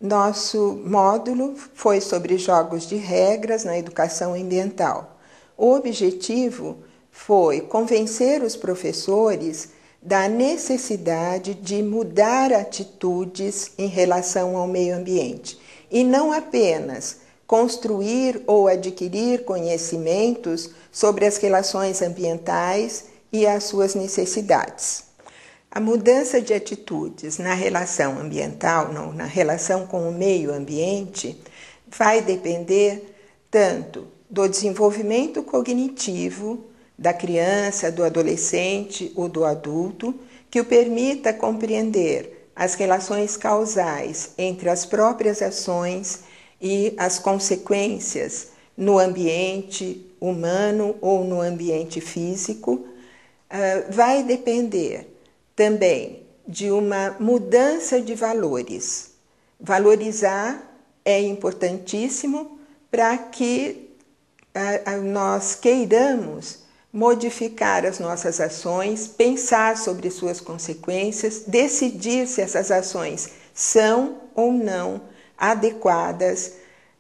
Nosso módulo foi sobre jogos de regras na educação ambiental. O objetivo foi convencer os professores da necessidade de mudar atitudes em relação ao meio ambiente e não apenas construir ou adquirir conhecimentos sobre as relações ambientais e as suas necessidades. A mudança de atitudes na relação ambiental, na relação com o meio ambiente, vai depender tanto do desenvolvimento cognitivo da criança, do adolescente ou do adulto, que o permita compreender as relações causais entre as próprias ações e as consequências no ambiente humano ou no ambiente físico. Vai depender também de uma mudança de valores. Valorizar é importantíssimo para que nós queiramos modificar as nossas ações, pensar sobre suas consequências, decidir se essas ações são ou não adequadas,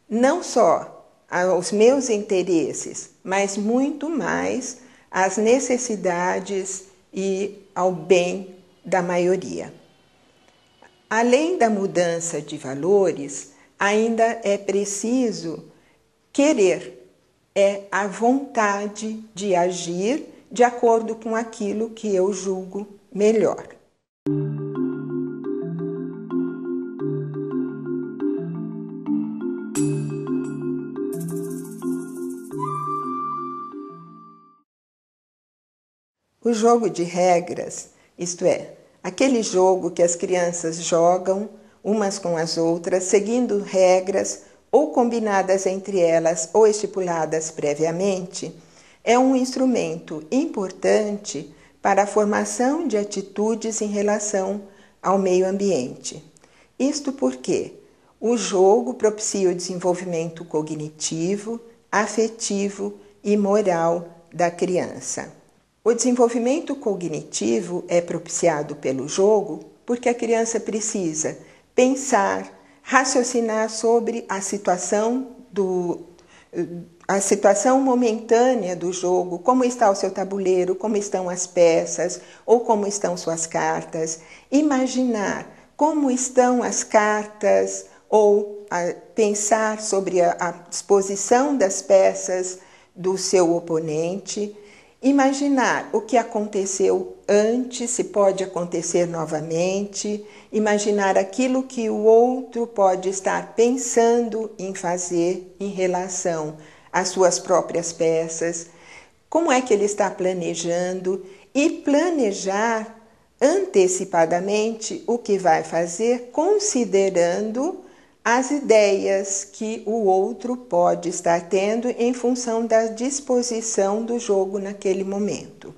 não só aos meus interesses, mas muito mais às necessidades e ao bem da maioria. Além da mudança de valores, ainda é preciso querer, é a vontade de agir de acordo com aquilo que eu julgo melhor. O jogo de regras, isto é, aquele jogo que as crianças jogam umas com as outras, seguindo regras ou combinadas entre elas ou estipuladas previamente, é um instrumento importante para a formação de atitudes em relação ao meio ambiente. Isto porque o jogo propicia o desenvolvimento cognitivo, afetivo e moral da criança. O desenvolvimento cognitivo é propiciado pelo jogo porque a criança precisa pensar, raciocinar sobre a situação momentânea do jogo, como está o seu tabuleiro, como estão as peças ou como estão suas cartas, imaginar como estão as cartas ou pensar sobre a disposição das peças do seu oponente, imaginar o que aconteceu antes, se pode acontecer novamente, imaginar aquilo que o outro pode estar pensando em fazer em relação às suas próprias peças, como é que ele está planejando e planejar antecipadamente o que vai fazer, considerando as ideias que o outro pode estar tendo em função da disposição do jogo naquele momento.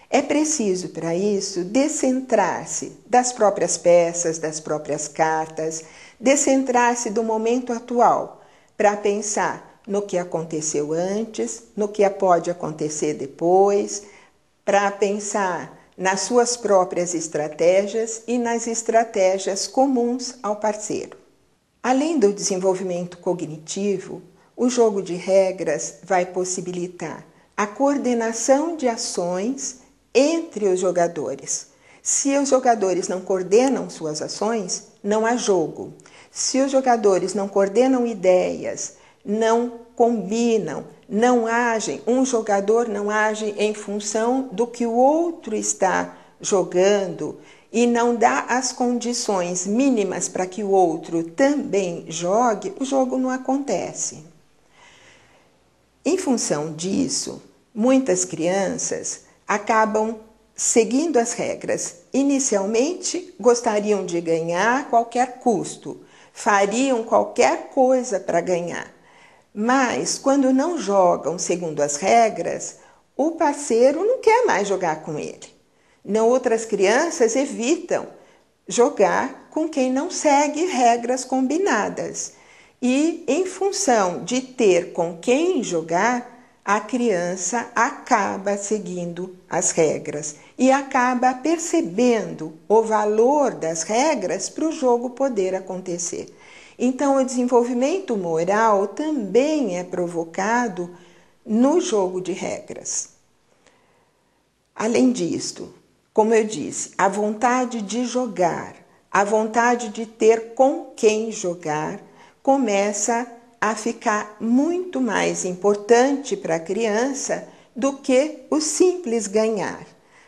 É preciso, para isso, descentrar-se das próprias peças, das próprias cartas, descentrar-se do momento atual, para pensar no que aconteceu antes, no que pode acontecer depois, para pensar nas suas próprias estratégias e nas estratégias comuns ao parceiro. Além do desenvolvimento cognitivo, o jogo de regras vai possibilitar a coordenação de ações entre os jogadores. Se os jogadores não coordenam suas ações, não há jogo. Se os jogadores não coordenam ideias, não combinam, não agem, um jogador não age em função do que o outro está jogando e não dá as condições mínimas para que o outro também jogue, o jogo não acontece. Em função disso, muitas crianças acabam seguindo as regras. Inicialmente, gostariam de ganhar a qualquer custo, fariam qualquer coisa para ganhar. Mas, quando não jogam segundo as regras, o parceiro não quer mais jogar com ele. Outras crianças evitam jogar com quem não segue regras combinadas. E, em função de ter com quem jogar, a criança acaba seguindo as regras e acaba percebendo o valor das regras para o jogo poder acontecer. Então, o desenvolvimento moral também é provocado no jogo de regras. Além disto, como eu disse, a vontade de jogar, a vontade de ter com quem jogar, começa a ficar muito mais importante para a criança do que o simples ganhar.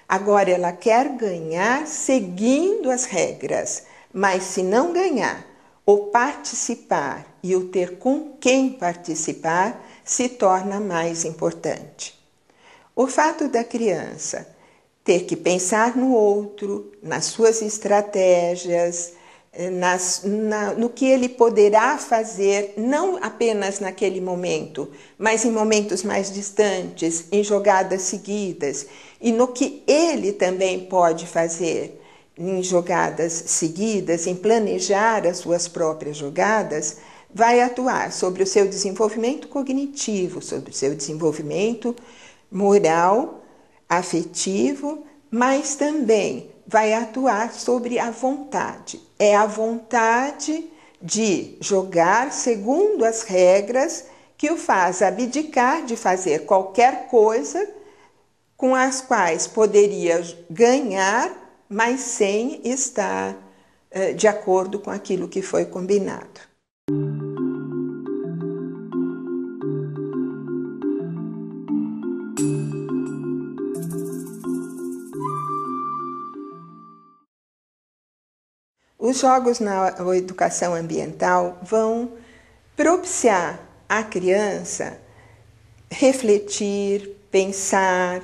Agora ela quer ganhar seguindo as regras, mas se não ganhar, o participar e o ter com quem participar se torna mais importante. O fato da criança ter que pensar no outro, nas suas estratégias, no que ele poderá fazer, não apenas naquele momento, mas em momentos mais distantes, em jogadas seguidas, e no que ele também pode fazer em jogadas seguidas, em planejar as suas próprias jogadas, vai atuar sobre o seu desenvolvimento cognitivo, sobre o seu desenvolvimento moral, afetivo, mas também vai atuar sobre a vontade. É a vontade de jogar segundo as regras que o faz abdicar de fazer qualquer coisa com as quais poderia ganhar, mas sem estar de acordo com aquilo que foi combinado. Os jogos na educação ambiental vão propiciar a criança refletir, pensar,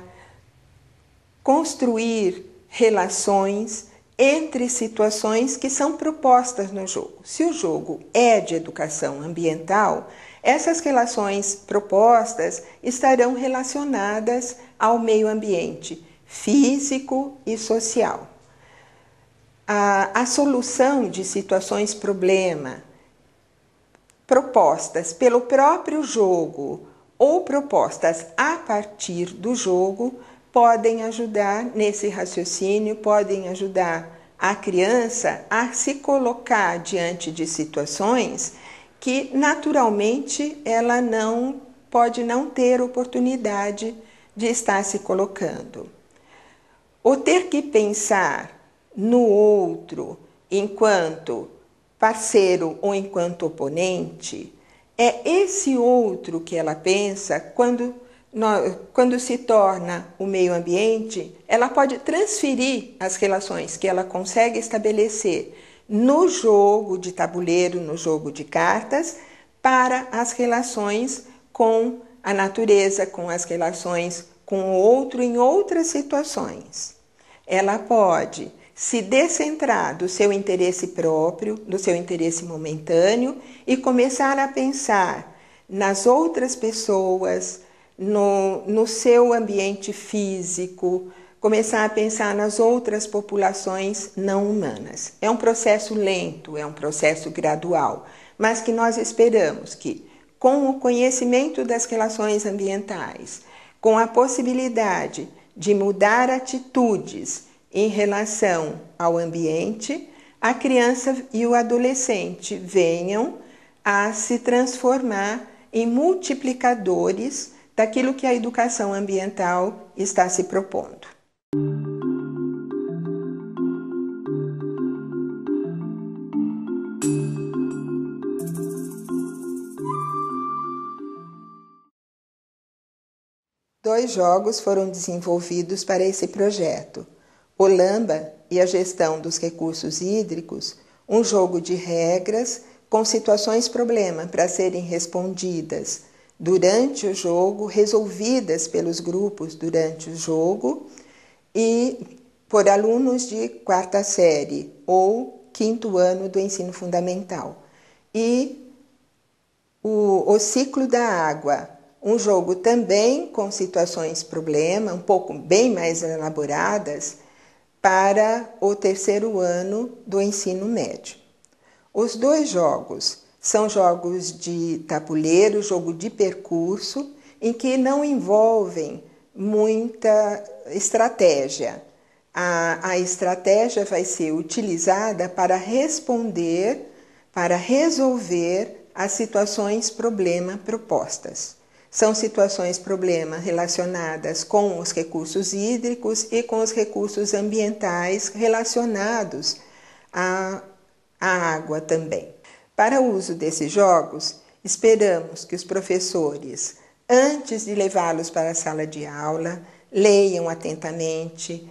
construir relações entre situações que são propostas no jogo. Se o jogo é de educação ambiental, essas relações propostas estarão relacionadas ao meio ambiente físico e social. A solução de situações problema propostas pelo próprio jogo ou propostas a partir do jogo podem ajudar nesse raciocínio, podem ajudar a criança a se colocar diante de situações que naturalmente ela pode não ter oportunidade de estar se colocando. O ter que pensar no outro enquanto parceiro ou enquanto oponente, é esse outro que ela pensa quando se torna o meio ambiente, ela pode transferir as relações que ela consegue estabelecer no jogo de tabuleiro, no jogo de cartas, para as relações com a natureza, com as relações com o outro em outras situações. Ela pode se descentrar do seu interesse próprio, do seu interesse momentâneo e começar a pensar nas outras pessoas, no seu ambiente físico, começar a pensar nas outras populações não humanas. É um processo lento, é um processo gradual, mas que nós esperamos que, com o conhecimento das relações ambientais, com a possibilidade de mudar atitudes em relação ao ambiente, a criança e o adolescente venham a se transformar em multiplicadores daquilo que a educação ambiental está se propondo. Dois jogos foram desenvolvidos para esse projeto. O Lamba e a gestão dos recursos hídricos, um jogo de regras com situações problema para serem respondidas durante o jogo, resolvidas pelos grupos durante o jogo e por alunos de 4ª série ou 5º ano do ensino fundamental. E o ciclo da água, um jogo também com situações problema, um pouco bem mais elaboradas, para o 3º ano do ensino médio. Os dois jogos são jogos de tabuleiro, jogo de percurso, em que não envolvem muita estratégia. A estratégia vai ser utilizada para responder, para resolver as situações problema propostas. São situações problema relacionadas com os recursos hídricos e com os recursos ambientais relacionados à água também. Para o uso desses jogos, esperamos que os professores, antes de levá-los para a sala de aula, leiam atentamente,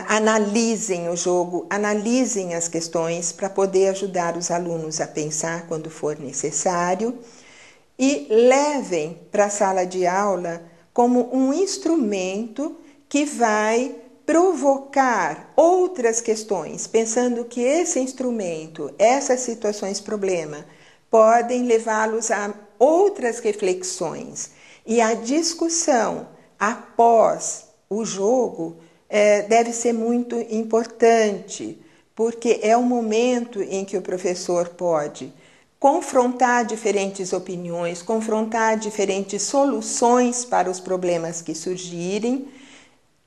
analisem o jogo, analisem as questões para poder ajudar os alunos a pensar quando for necessário e levem para a sala de aula como um instrumento que vai provocar outras questões, pensando que esse instrumento, essas situações problema, podem levá-los a outras reflexões. E a discussão após o jogo deve ser muito importante, porque é o momento em que o professor pode confrontar diferentes opiniões, confrontar diferentes soluções para os problemas que surgirem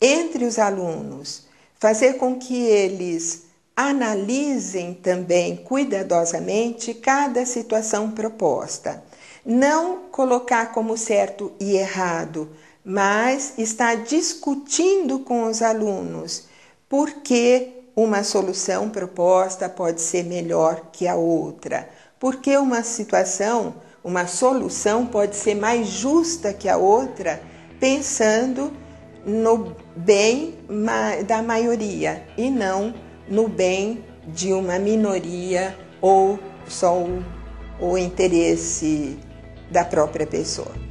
entre os alunos, fazer com que eles analisem também cuidadosamente cada situação proposta. Não colocar como certo e errado, mas estar discutindo com os alunos por que uma solução proposta pode ser melhor que a outra, porque uma situação, uma solução pode ser mais justa que a outra, pensando no bem da maioria e não no bem de uma minoria ou só o interesse da própria pessoa.